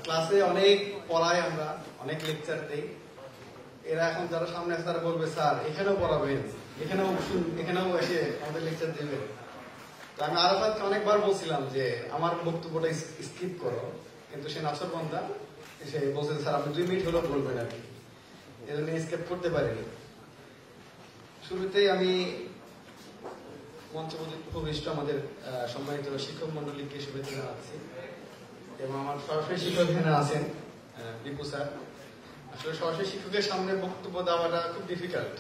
ক্লাসে অনেক পড়াই, আমরা অনেক লেকচার দেই। এরা এখন যারা সামনে আছে তারা বলবে স্যার এখানেও পড়াবেন, এখানেও এসে আমাদের লেকচার দেবেন। তো আমি আরাফাতকে অনেকবার বলছিলাম যে আমার বক্তব্যটা স্কিপ করো, কিন্তু সে নাফরবান্দা সে বলছে স্যার আপনি 2 মিনিট হলেও বলবেন আর কি, এজন্য স্কিপ করতে পারিনি। শুরুতেই আমি মঞ্চ উপবিষ্ট আমাদের সম্মানিত শিক্ষক মন্ডলীকে শুভেচ্ছা জানাচ্ছি এবং আমার সরাসরি শিক্ষক এখানে আছেন দীপু স্যার। আসলে সরাসরি শিক্ষকের সামনে বক্তব্য দেওয়াটা খুব ডিফিকাল্ট,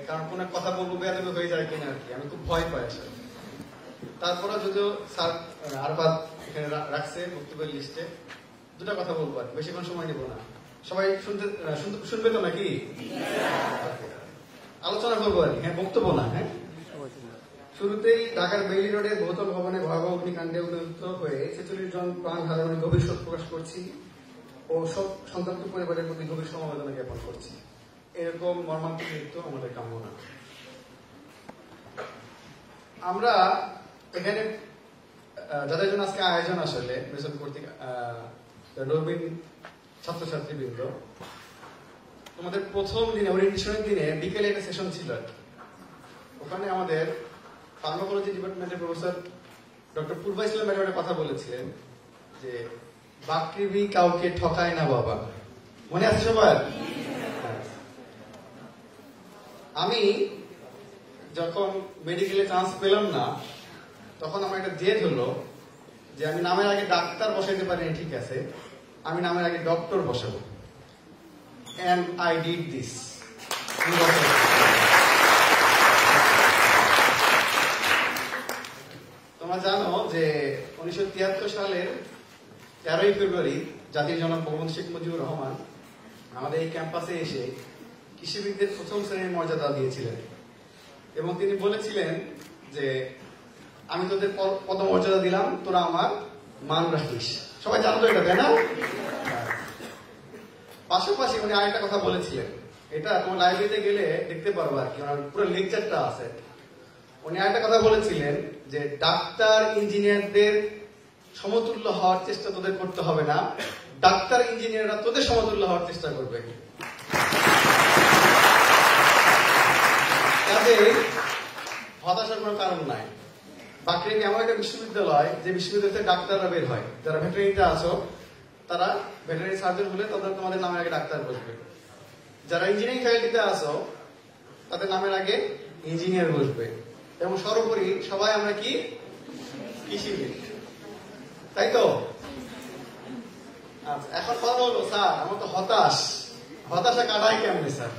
কারণ কোনো কথা বলবো বেয়াদবি হয়ে যায় কিনা আর কি, আমি খুব ভয় পাই আসলে। তারপরে যদিও স্যার আরাফাত এখানে রাখছে বক্তব্যের লিস্টে, 2টা কথা বলবো আর বেশিক্ষণ সময় নেব না। সবাই শুনবে তো নাকি? আলোচনা করবো আর কি, হ্যাঁ বক্তব্য না। হ্যাঁ, শুরুতেই ঢাকার বেইলি রোডের বহুতল ভবনে ভয়াবহ অগ্নিকাণ্ডে উদ্যুক্ত হয়ে 46 জন প্রাণ হারানোর গভীর শোক প্রকাশ করছি ও সব সন্তাপ্ত পরিবারের প্রতি গভীর সমবেদনা জ্ঞাপন করছি। এরকম মর্মান্তিক মৃত্যু আমাদের কাম্য না। আমরা এখানে যাদের জন্য আজকে আয়োজন, আসলে মেসন কর্তৃক নবীন ছাত্রছাত্রীবৃন্দ, তোমাদের প্রথম দিনে ওরিয়েন্টেশনের দিনে বিকেলে একটা সেশন ছিল আর কি। ওখানে আমাদের ফার্মাকোলজি ডিপার্টমেন্টের প্রফেসর ডক্টর পূর্বা ইসলাম ম্যাডাম একটা কথা বলেছিলেন যে বাকৃবি কাউকে ঠকায় না বাবা। মনে আছে সবার? আমি যখন মেডিকেলে চান্স পেলাম না, তখন আমার একটা জেদ হলো যে আমি নামের আগে ডাক্তার বসাইতে পারিনি, ঠিক আছে, আমি নামের আগে ডক্টর বসাবো। And I did this. তোমরা জানো যে 1973 সালের 13ই ফেব্রুয়ারি জাতির জনক বঙ্গবন্ধু শেখ মুজিবুর রহমান আমাদের এই ক্যাম্পাসে এসে কৃষিবিদদের প্রথম শ্রেণীর মর্যাদা দিয়েছিলেন এবং তিনি বলেছিলেন যে আমি তোদের পদমর্যাদা দিলাম, তোরা আমার মান রাখিস। সবাই জানতো এটা, তাই না? পাশাপাশি উনি আরেকটা কথা বলেছিলেন, এটা তোমার লাইব্রেরিতে গেলে দেখতে পারবো আর কি, ওনার পুরো লেকচারটা আছে। উনি আরেকটা কথা বলেছিলেন যে ডাক্তার ইঞ্জিনিয়ারদের সমতুল্য হওয়ার চেষ্টা তোদের করতে হবে না, ডাক্তার ইঞ্জিনিয়াররা তোদের সমতুল্য হওয়ার চেষ্টা করবে। কাজে হতাশার কোনো কারণ নাই। বাকৃবি এমন একটা বিশ্ববিদ্যালয় যে বিশ্ববিদ্যালয়তে ডাক্তাররা বের হয়। যারা ভেটেরিনিতে আছো তারা ভেটেরিনারি সার্জন হলে তাদের তোমাদের নামের আগে ডাক্তার বসবে। যারা ইঞ্জিনিয়ারিং ফ্যাকাল্টিতে আছো তাদের নামের আগে ইঞ্জিনিয়ার বসবে। এবং সর্বোপরি সবাই আমরা কি কৃষিবিদ, তাই তো? আচ্ছা, এখন কথা হলো স্যার আমার তো হতাশা কাটাই কেমনে স্যার?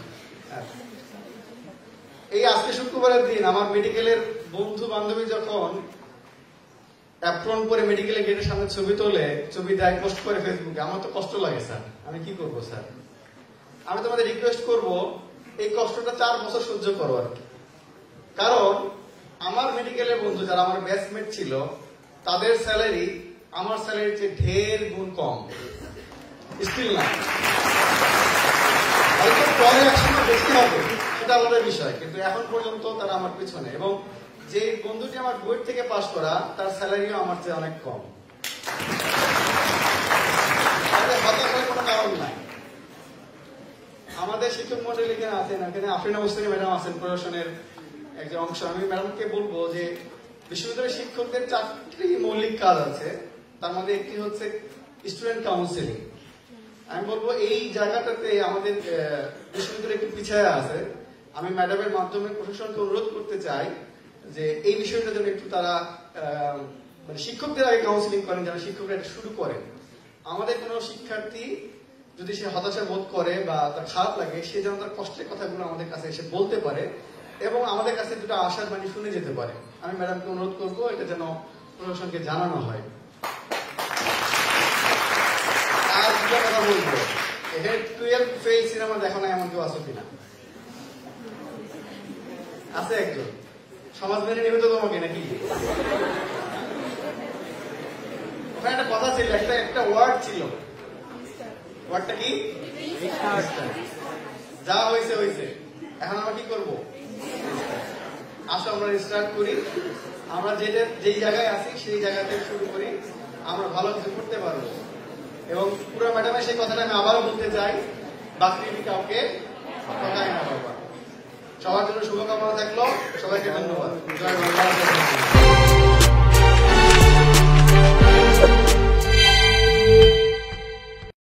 এই আজকে শুক্রবারের দিন আমার মেডিকেলের বন্ধু বান্ধবী যখন অ্যাপ্রন পরে মেডিকেলে গেটের সামনে ছবি তোলে, ছবি দেয়, পোস্ট করে ফেসবুকে, আমার তো কষ্ট লাগে স্যার। আমি কি করবো স্যার? আমি তোমাদের রিকোয়েস্ট করব এই কষ্টটা 4 বছর সহ্য করো আর কি। কারণ আমার মেডিকেলের বন্ধু যারা আমার ব্যাচমেট ছিল তাদের স্যালারি আমার স্যালারির চেয়ে ঢের গুণ কম। স্টিল না, হয়তো পরে একসময় বেশি হবে, সেটা আলাদা বিষয়, কিন্তু এখন পর্যন্ত তারা আমার পিছনে। এবং যে বন্ধুটি আমার বুয়েট থেকে পাস করা তার স্যালারিও আমার চেয়ে অনেক কম। তাদের হতাশার কোনো কারণ নাই। আমাদের শিক্ষক মন্ডলী এখানে আছেন, এখানে আফরিনা মুস্তানি ম্যাডাম আছেন, প্রশাসনের একজন অংশ। আমি ম্যাডামকে বলবো যে বিশ্ববিদ্যালয়ের শিক্ষকদের 4টি মৌলিক কাজ আছে, তার মধ্যে একটি হচ্ছে স্টুডেন্ট কাউন্সিলিং। আমি বলবো এই জায়গাটাতে আমাদের বিশ্ববিদ্যালয় একটু পিছিয়ে আছে। আমি ম্যাডামের মাধ্যমে প্রশাসনকে অনুরোধ করতে চাই যে এই বিষয়টার জন্য একটু তারা মানে শিক্ষকদের আগে কাউন্সিলিং করেন, যেন শিক্ষকরা এটা শুরু করেন। আমাদের কোনো শিক্ষার্থী যদি সে হতাশা বোধ করে বা তার খারাপ লাগে, সে যেন তার কষ্টের কথাগুলো আমাদের কাছে এসে বলতে পারে এবং আমাদের কাছে দুটো আশার বাণী শুনে যেতে পারে। আমি ম্যাডামকে অনুরোধ করবো এটা যেন প্রশাসনকে জানানো হয়। আর দুটো কথা বলবো, এখানে 12 ফেল সিনেমা দেখো না এমন কেউ আসো কিনা? আছে একজন? সমাজ মেনে নেবে তো তোমাকে নাকি? ওখানে একটা কথা ছিল, একটা ওয়ার্ড ছিল, ওয়ার্ডটা কি? যা হয়েছে হয়েছে, এখন আমরা কি করবো? আসো আমরা স্টার্ট করি। আমরা যেই জায়গায় আছি সেই জায়গা থেকে শুরু করি, আমরা ভালো কিছু করতে পারবো। এবং পুরো ম্যাডামের সেই কথাটা আমি আবারও বলতে চাই, বাকৃবি কাউকে ঠকায় না বাবা। সবার জন্য শুভকামনা থাকলো, সবাইকে ধন্যবাদ। জয় বাংলা।